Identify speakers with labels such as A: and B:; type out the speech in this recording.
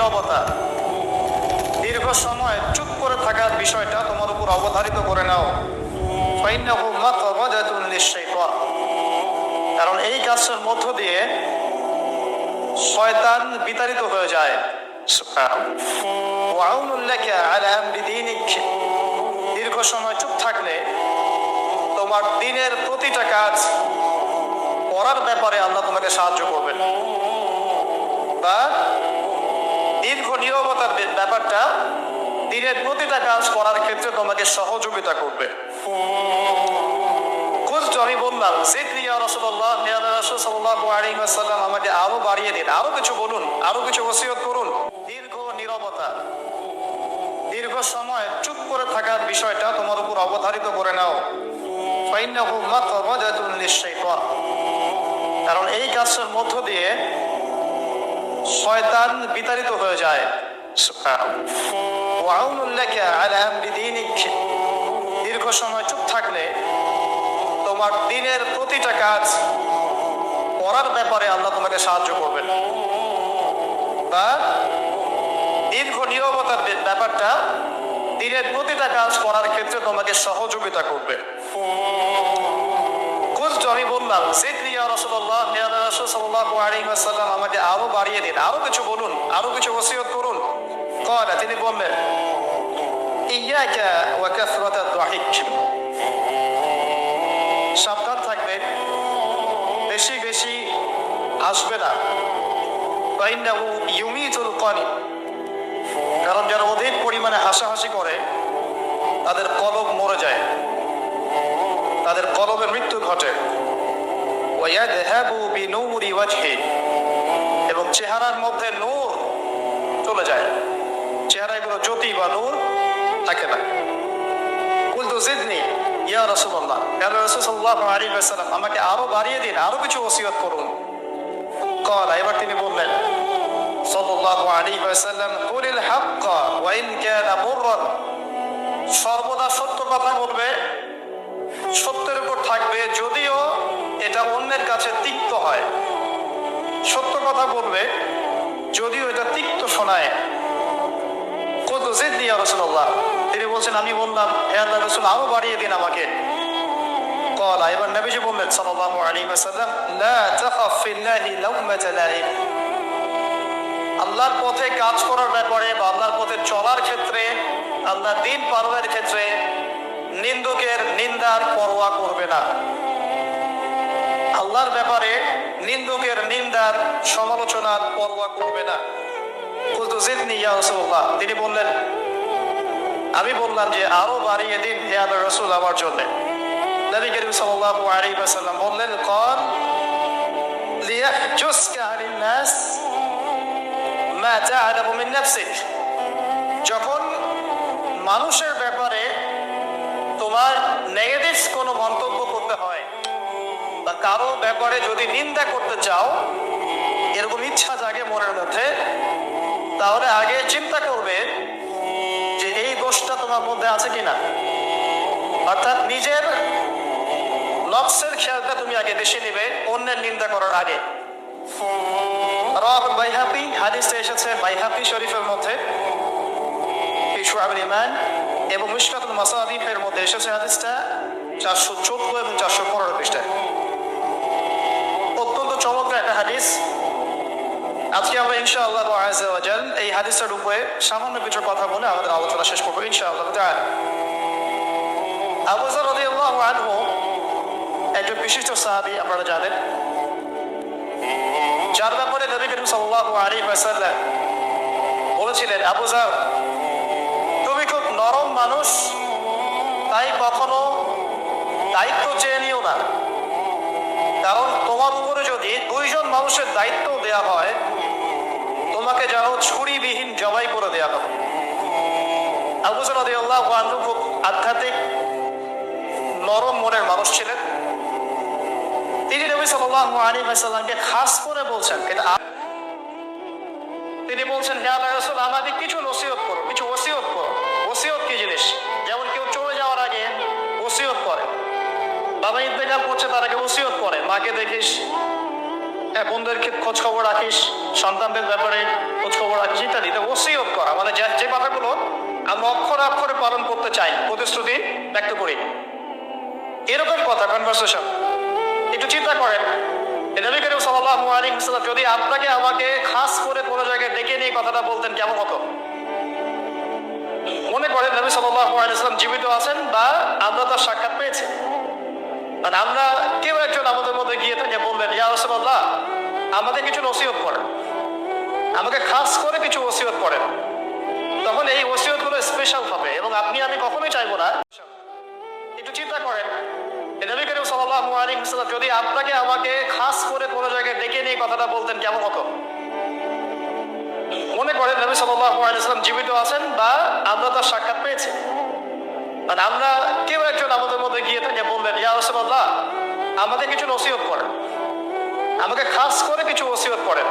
A: নীরবতা, দীর্ঘ সময় চুপ করে থাকার বিষয়টা তোমার উপর অবধারিত করে নাও। ফাইন্নাহু মাকরাদাতুন লিশ-শাইতান, কারণ এই কাজের মধ্য দিয়ে শয়তান বিতাড়িত হয়ে যায়। ওয়া আউনুল লাকা আলা আমরি দীনিক, দীর্ঘ সময় চুপ থাকলে তোমার দিনের প্রতিটা কাজ করার ব্যাপারে আল্লাহ তোমাকে সাহায্য করবেন। বা দীর্ঘ নীরবতার ব্যাপারটা দিনের প্রতিটা কাজ করার ক্ষেত্রে তোমাকে সহযোগিতা করবে। আমি বললাম জিদনি ইয়া রাসূলুল্লাহ, ইয়া রাসূল সাল্লাল্লাহু আলাইহি ওয়াসাল্লাম, আমাকে আরো বাড়িয়ে দিন, আরো কিছু বলুন, আরো কিছু ওসিয়ত করুন। দীর্ঘ নীরবতা, দীর্ঘ সময় চুপ করে থাকার বিষয়টা তোমার উপর অবধারিত করে নাও। ফাইন্নাহু মাকরাদাতুন লিশ-শাইতান, কারণ এই কাজের মধ্য দিয়ে শয়তান বিতাড়িত হয়ে যায়। ওয়া আউনুল লাকা আলা আমরি দীনিক, দীর্ঘ সময় চুপ থাকলে তোমার দিনের প্রতিটা কাজ করার ব্যাপারে আল্লাহ তোমাকে সাহায্য করবেন। বা দীর্ঘ নীরবতার ব্যাপারটা দিনের প্রতিটা কাজ করার ক্ষেত্রে তোমাকে সহযোগিতা করবে। আমি বললাম জিদনি ইয়া রাসূলুল্লাহ, ইয়া রাসূল সাল্লাল্লাহু আলাইহি ওয়াসাল্লাম, আমাকে আরো বাড়িয়ে দিন, আরো কিছু বলুন, আরো কিছু ওসিয়ত করুন। তিনি বললেন ইয়াকা ওয়া কাসরাতাদ দাহিক, সাবধান থাকবে, বেশি বেশি হাসবে না। ফাইন্নাহু ইউমিতুল কালিব, কারণ যারা অধিক পরিমাণে হাসাহাসি করে তাদের কলব মরে যায়, তাদের কলবের মৃত্যু ঘটে। ওয়ায়াযহাবু বিনূরি ওয়াজহি, এবং চেহারার মধ্যে নূর চলে যায়, চেহারায় কোনো জ্যোতি বা নূর থাকে না। কুলতু জিদনি ইয়া রাসূলুল্লাহ, ইয়া রাসূল সাল্লাল্লাহু আলাইহি ওয়াসাল্লাম, আমাকে আরো বাড়িয়ে দিন, আরো কিছু ওসিয়ত করুন। এবার তিনি বললেন সাল্লাল্লাহু আলাইহি ওয়াসাল্লাম, কুলিল হাক্কা ওয়া ইন কানা মুররান, সর্বদা সত্য কথা বলবে, সত্যের উপর থাকবে যদিও এটা অন্যের কাছে তিক্ত হয়। সত্য কথা বলবে যদিও এটা তিক্ত শোনায়। কুলতু জিদনি ইয়া রাসূলুল্লাহ, তিনি বলছেন আমি বললাম হে আল্লাহর রাসূল, আরো বাড়িয়ে দিন আমাকে। এবার নবীজি বললেন সাল্লাল্লাহু আলাইহি ওয়াসাল্লাম, লা তাখাফ ফিল্লাহি লাওমাতা লাইম, আল্লাহর পথে কাজ করার ব্যাপারে বা আল্লাহর পথে চলার ক্ষেত্রে, আল্লাহর দ্বীন পালনের ক্ষেত্রে নিন্দুকের নিন্দার পরোয়া করবে না। আল্লাহর ব্যাপারে নিন্দুকের নিন্দার সমালোচনার পরোয়া করবে না। কুলতু জিদনি ইয়া রাসূলুল্লাহ, তিনি বললেন আমি বললাম যে আরো বাড়িয়ে দিন হে আল্লাহর রাসূল আমার জন্য। নবী করিম সাল্লাল্লাহু আলাইহি ওয়াসাল্লাম বললেন قال ليحجزك عن الناس ما تعلم من نفسك, যখন মানুষের ব্যাপারে তোমার নেগেটিভ কোনো মন্তব্য করতে হয় বা কারো ব্যাপারে যদি নিন্দা করতে চাও, এরকম ইচ্ছা জাগে মনের মধ্যে, তাহলে আগে চিন্তা করবে যে এই দোষটা তোমার মধ্যে আছে কিনা। অর্থাৎ নিজের নফসের খেয়ালটা তুমি আগে বেশি নেবে অন্যের নিন্দা করার আগে। রাওয়াহুল বাইহাকী, হাদিসে এসেছে বাইহাকী শরীফের মধ্যে ফি শুআবুল ঈমান, এবং মিশকাতুল মাসাবিহের মধ্যে এসেছে হাদিসটা 414 এবং 415 পৃষ্ঠায়। অত্যন্ত চমৎকার একটা হাদিস। আজকে আমরা ইনশাআল্লাহ আযজা ওয়া জাল এই হাদিসের উপরে সামান্য কিছু কথা বলে আমাদের আলোচনা শেষ করব ইনশাআল্লাহ তাআলা। আবু যর রাদিয়াল্লাহু আনহু একজন বিশিষ্ট সাহাবী, আপনারা জানেন, যার ব্যাপারে নবী করিম সাল্লাল্লাহু আলাইহি ওয়াসাল্লাম বলেছিলেন, আবু যর তুমি খুব নরম মানুষ, তাই কখনো দায়িত্ব চেয়ে নিও না, কারণ তোমার উপরে যদি 2 জন মানুষের দায়িত্ব দেয়া হয় তোমাকে যেন ছুরিবিহীন জবাই করে দেয়া হবে। আবু যর রাদিয়াল্লাহু আনহু খুব আধ্যাত্মিক নরম মনের মানুষ ছিলেন। তিনি নবী সাল্লাল্লাহু আলাইহি ওয়াসাল্লামকে খাস করে বলছেন, তিনি বলছেন হে আল্লাহর রাসূল, আমাদের কিছু নসিহত করো, কিছু ওসিয়ত করো। ওসিয়ত কি জিনিস? যেমন কেউ চলে যাওয়ার আগে ওসিয়ত করে, বাবা ইন্তেকাল করছে তার আগে ওসিয়ত করে, মাকে দেখিস, হ্যাঁ, বোনদেরকে খোঁজ খবর রাখিস, সন্তানদের ব্যাপারে খোঁজ খবর রাখিস ইত্যাদি। ওসিয়ত করা মানে যে কথাগুলো আমরা অক্ষরে অক্ষরে পালন করতে চাই, প্রতিশ্রুতি ব্যক্ত করি, এরকম কথা কনভারসেশন। একটু চিন্তা করেন, নবী করিম সাল্লাল্লাহু আলাইহি ওয়াসাল্লাম যদি আপনাকে আমাকে খাস করে কোনো জায়গায় ডেকে নিয়ে কথাটা বলতেন কেমন হতো? মনে করেন নবী সাল্লাল্লাহু আলাইহি ওয়াসাল্লাম জীবিত আছেন বা আমরা তার সাক্ষাৎ পেয়েছি, মানে আমরা কেউ একজন আমাদের মধ্যে গিয়ে তাকে বললেন, ইয়া রাসূলুল্লাহ আমাদের কিছু নসিহত করেন, আমাকে খাস করে কিছু ওসিয়ত করেন, তখন এই ওসিয়তগুলো স্পেশাল হবে এবং আপনি আমি কখনোই চাইবো না। একটু চিন্তা করেন, নবী করিম সাল্লাল্লাহু আলাইহি ওয়াসাল্লাম যদি আপনাকে আমাকে খাস করে কোনো জায়গায় ডেকে নিয়ে কথাটা বলতেন কেমন হতো? মনে করেন নবী সাল্লাল্লাহু আলাইহি ওয়াসাল্লাম জীবিত আছেন বা আমরা তার সাক্ষাৎ পেয়েছি, মানে আমরা কেউ একজন আমাদের মধ্যে গিয়ে তাকে বললেন, ইয়া রাসূলুল্লাহ আমাদের কিছু নসিহত করেন, আমাকে খাস করে কিছু ওসিয়ত করেন,